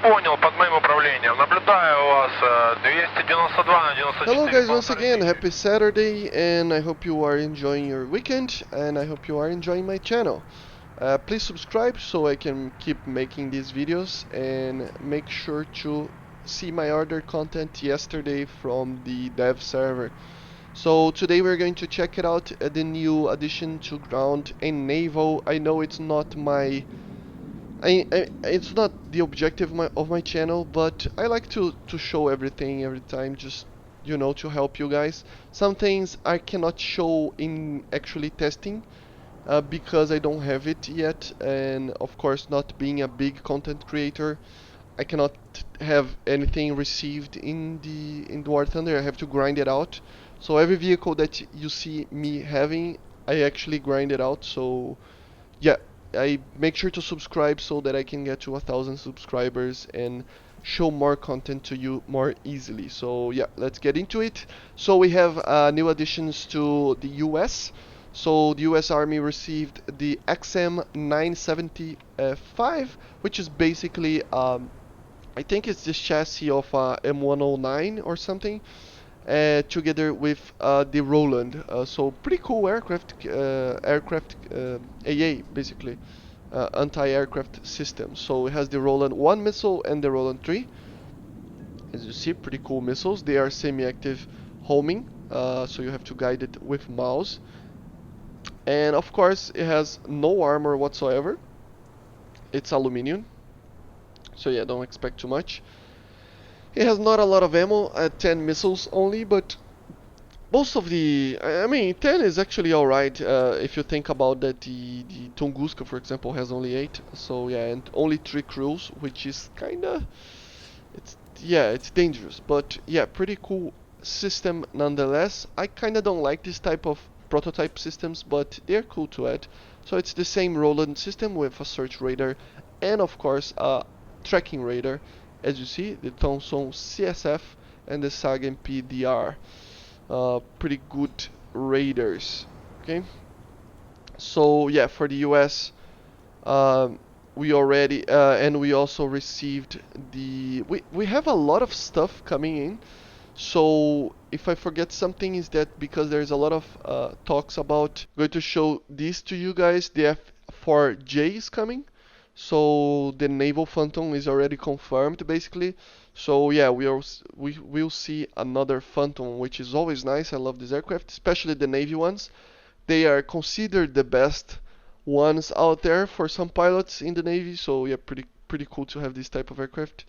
Понял, под моим управлением. Наблюдаю у вас 292 на 94. Hello guys, once again, happy Saturday, and I hope you are enjoying your weekend, and I hope you are enjoying my channel. Please subscribe so I can keep making these videos, and make sure to see my other content yesterday from the dev server. So today we're going to check it out, the new addition to ground and naval. I know it's not it's not the objective of my channel, but I like to show everything every time, just to help you guys. Some things I cannot show in actually testing, because I don't have it yet, and of course, not being a big content creator, I cannot have anything received in the War Thunder. I have to grind it out. So every vehicle that you see me having, I actually grind it out. So yeah, I make sure to subscribe so that I can get to 1,000 subscribers and show more content to you more easily. So yeah, let's get into it. So we have new additions to the US. So the US Army received the XM 975, which is basically I think it's the chassis of M109 or something, together with the Roland. So pretty cool aircraft AA basically, anti-aircraft system. So it has the Roland 1 missile and the Roland 3. As you see, pretty cool missiles. They are semi-active homing, so you have to guide it with mouse. And of course, it has no armor whatsoever. It's aluminium, so yeah, don't expect too much. It has not a lot of ammo, 10 missiles only, but most of I mean, 10 is actually alright, if you think about that the Tunguska, for example, has only 8, so yeah, and only 3 crews, which is kinda, it's dangerous, but yeah, pretty cool system nonetheless. I kinda don't like this type of prototype systems, but they're cool to add. So it's the same Roland system with a search radar, and of course a tracking radar, as you see, the Thomson CSF and the Sagan PDR. Pretty good radars. Okay, so yeah, for the US, um, we already and we also received we have a lot of stuff coming in. So if I forget something, is that because there's a lot of talks about, going to show this to you guys, the F4J is coming. So the Naval Phantom is already confirmed basically. So yeah, we will see another Phantom, which is always nice. I love this aircraft, especially the Navy ones. They are considered the best ones out there for some pilots in the Navy. So yeah, pretty cool to have this type of aircraft.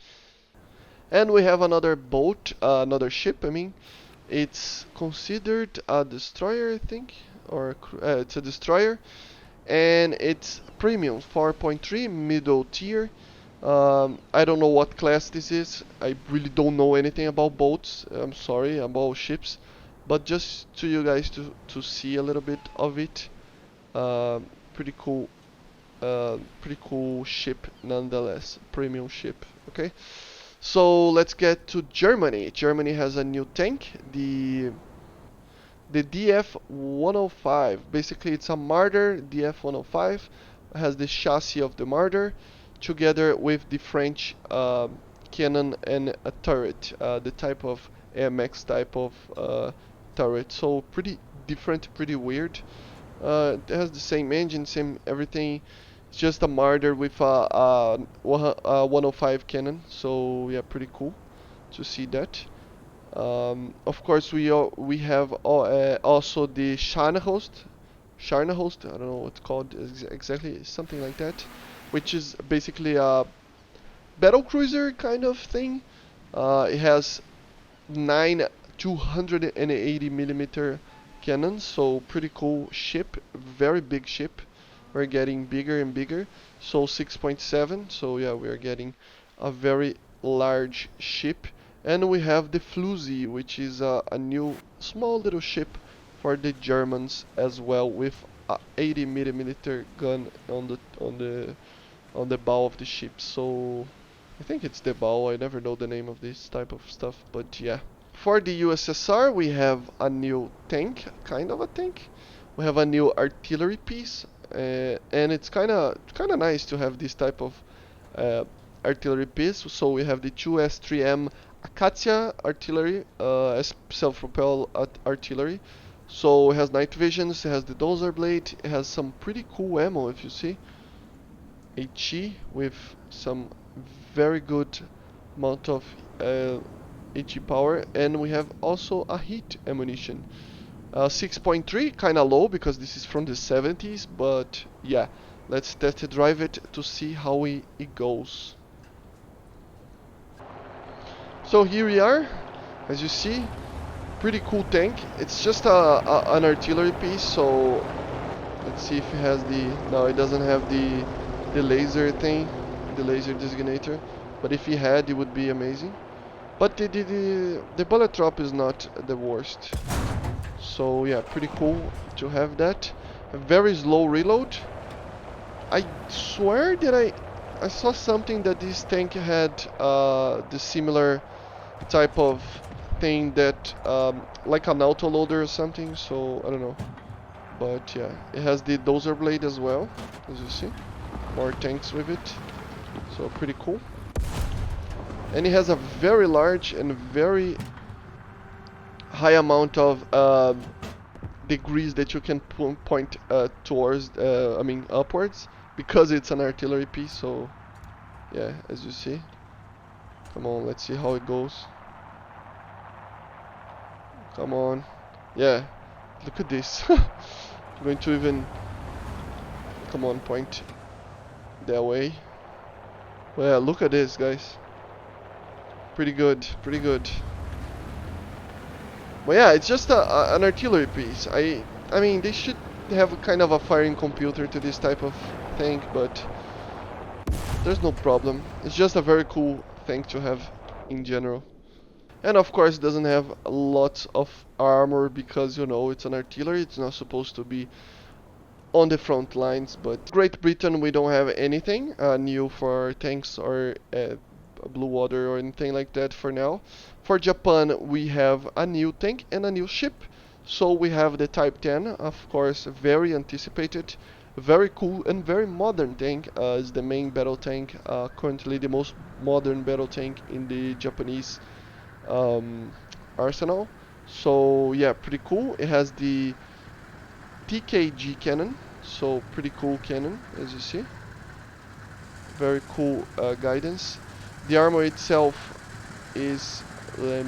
And we have another boat, another ship. I mean, it's considered a destroyer, I think, or it's a destroyer, and it's premium 4.3 middle tier. I don't know what class this is. I really don't know anything about boats. I'm sorry about ships, but just to you guys to see a little bit of it. Pretty cool. Pretty cool ship nonetheless. Premium ship. Okay. So let's get to Germany. Germany has a new tank, the DF-105. Basically, it's a Marder DF-105. Has the chassis of the Marder, together with the French cannon and a turret, the type of AMX type of turret. So pretty different, pretty weird. It has the same engine, same everything. It's just a Marder with a 105 cannon. So yeah, pretty cool to see that. Of course, we have also the Scharnhorst. Scharnhorst, I don't know what's called exactly, something like that, which is basically a battle cruiser kind of thing. It has 9 280 millimeter cannons, so pretty cool ship, very big ship. We're getting bigger and bigger, so 6.7. So yeah, we are getting a very large ship. And we have the Flüsi, which is a new small little ship for the Germans as well, with a 80 millimeter gun on the bow of the ship. So I think it's the bow. I never know the name of this type of stuff, but yeah. For the USSR, we have a new tank, kind of a tank. We have a new artillery piece, and it's kind of nice to have this type of uh, artillery piece. So we have the 2S3M Acacia artillery, self-propelled artillery. So it has night visions, it has the dozer blade, it has some pretty cool ammo if you see. HE with some very good amount of HE power, and we have also a heat ammunition. 6.3, kinda low because this is from the 70s, but yeah, let's test drive it to see how it goes. So here we are, as you see, pretty cool tank. It's just an artillery piece, so let's see if it has the, no, it doesn't have the laser thing, the laser designator, but if it had, it would be amazing. But the bullet drop is not the worst. So yeah, pretty cool to have that. A very slow reload. I swear that I saw something that this tank had the similar type of thing that like an autoloader or something, so I don't know. But yeah, it has the dozer blade as well, as you see. More tanks with it, so pretty cool. And it has a very large and very high amount of degrees that you can point towards, I mean upwards, because it's an artillery piece. So yeah, as you see. Come on, let's see how it goes. Come on. Yeah, look at this. I'm going to even, come on, point that way. Well, yeah, look at this, guys. Pretty good, pretty good. But yeah, it's just an artillery piece. I mean, they should have a kind of a firing computer to this type of tank, but there's no problem. It's just a very cool tank to have in general. And of course, it doesn't have lots of armor because, you know, it's an artillery. It's not supposed to be on the front lines. But Great Britain, we don't have anything new for tanks or blue water or anything like that for now. For Japan, we have a new tank and a new ship. So we have the Type 10, of course, very anticipated, very cool and very modern tank. Is the main battle tank, currently the most modern battle tank in the Japanese arsenal. So yeah, pretty cool. It has the TKG cannon, so pretty cool cannon, as you see. Very cool guidance. The armor itself is, let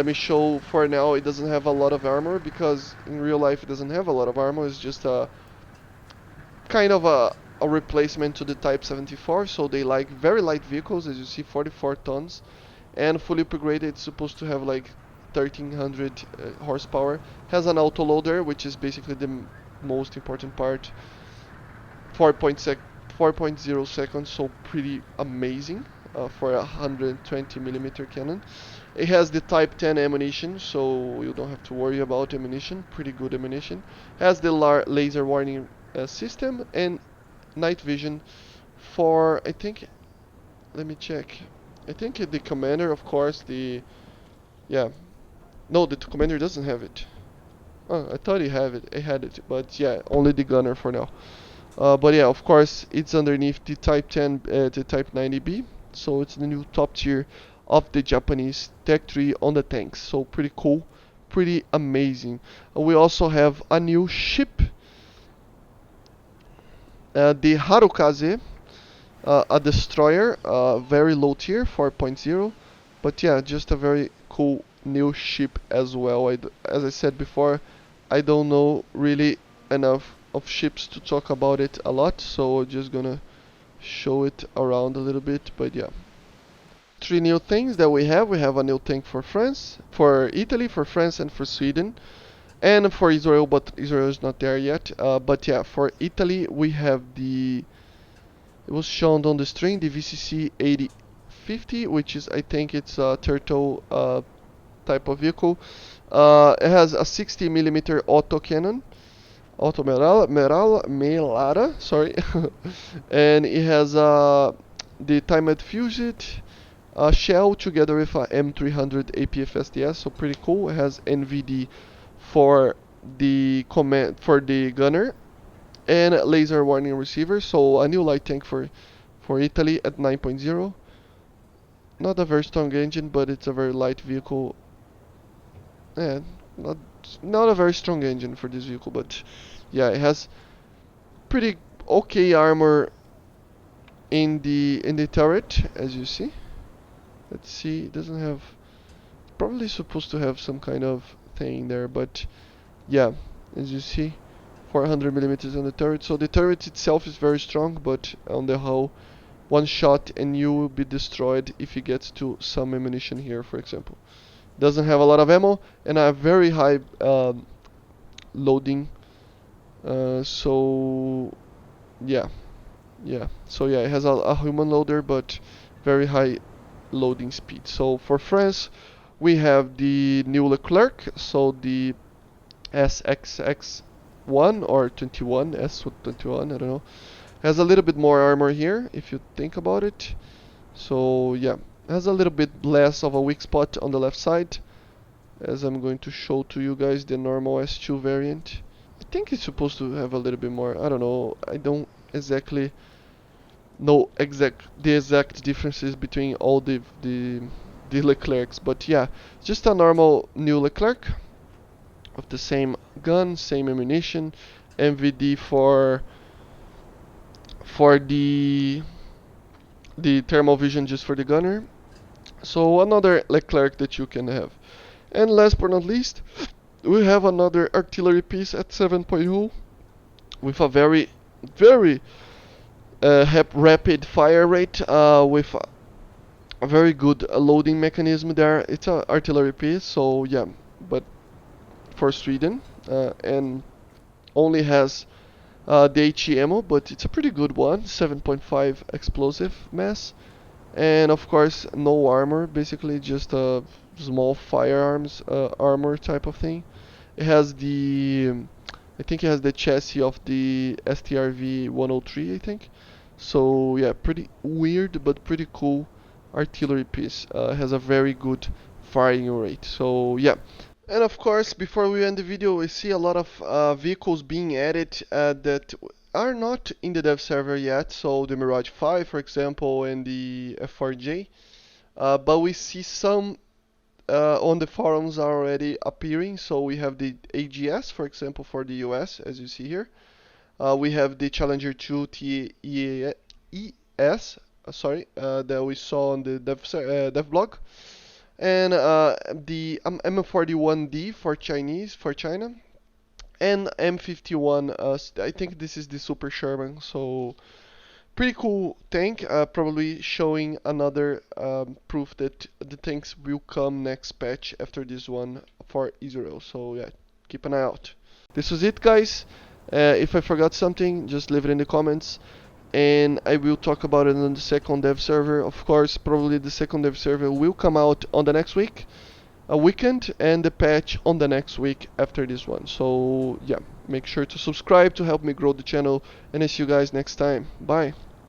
me show. For now, it doesn't have a lot of armor because in real life it doesn't have a lot of armor. It's just a kind of a replacement to the Type 74. So they like very light vehicles, as you see, 44 tons, and fully upgraded. It's supposed to have like 1300 horsepower. Has an autoloader, which is basically the most important part. 4.0 seconds, so pretty amazing for a 120 millimeter cannon. It has the Type 10 ammunition, so you don't have to worry about ammunition. Pretty good ammunition. Has the laser warning system and night vision for, I think, let me check. I think the commander, of course, yeah. No, the commander doesn't have it. Oh, I thought he had it, but yeah, only the gunner for now. But yeah, of course, it's underneath the Type 10, the Type 90B, so it's the new top tier of the Japanese Tech 3 on the tanks. So pretty cool, pretty amazing. We also have a new ship, the Harukaze, a destroyer, very low tier, 4.0, but yeah, just a very cool new ship as well. As I said before, I don't know really enough of ships to talk about it a lot, so I'm just gonna show it around a little bit. But yeah, three new things that we have. We have a new tank for France, for Italy, for France, and for Sweden, and for Israel, but Israel is not there yet. But yeah, for Italy we have it was shown on the string, the VCC 8050, which is, I think it's a turtle type of vehicle. It has a 60 millimeter auto cannon, auto Melara, sorry, and it has the timed fused shell together with a M300 APFSDS, so pretty cool. It has NVD for the gunner and laser warning receiver, so a new light tank for for Italy at 9.0. Not a very strong engine, but it's a very light vehicle. And not not a very strong engine for this vehicle, but yeah, it has pretty okay armor in the turret, as you see. Let's see, it doesn't have, probably supposed to have some kind of thing there, but yeah, as you see, 400 millimeters on the turret. So the turret itself is very strong, but on the hull, one shot and you will be destroyed if it gets to some ammunition here, for example. Doesn't have a lot of ammo and a very high loading. So yeah, So yeah, it has a human loader, but very high loading speed. So for France, we have the new Leclerc, so the SXX1 or 21, S21, I don't know. Has a little bit more armor here, if you think about it. So yeah, has a little bit less of a weak spot on the left side, as I'm going to show to you guys the normal S2 variant. I think it's supposed to have a little bit more, I don't know, I don't exactly know the exact differences between all the Leclercs, but yeah, just a normal new Leclerc of the same gun, same ammunition, MVD for the thermal vision just for the gunner. So another Leclerc that you can have. And last but not least, we have another artillery piece at 7.0 with a very rapid fire rate, with a very good loading mechanism there. It's an artillery piece, so yeah, but for Sweden, and only has the HE ammo, but it's a pretty good one, 7.5 explosive mass, and of course no armor, basically just a small firearms armor type of thing. It has I think it has the chassis of the STRV 103, I think. So yeah, pretty weird but pretty cool artillery piece. Has a very good firing rate. So yeah. And of course, before we end the video, we see a lot of vehicles being added that are not in the dev server yet. So the Mirage 5, for example, and the F4J. But we see some on the forums are already appearing. So we have the AGS, for example, for the US, as you see here. We have the Challenger 2 TES, that we saw on the dev blog, and the M41D for China, and M51. I think this is the Super Sherman. So pretty cool tank. Probably showing another proof that the tanks will come next patch after this one for Israel. So yeah, keep an eye out. This was it, guys. If I forgot something, just leave it in the comments, and I will talk about it on the second dev server. Of course, probably the second dev server will come out on the next week, a weekend, and the patch on the next week after this one. So yeah, make sure to subscribe to help me grow the channel, and I see you guys next time. Bye.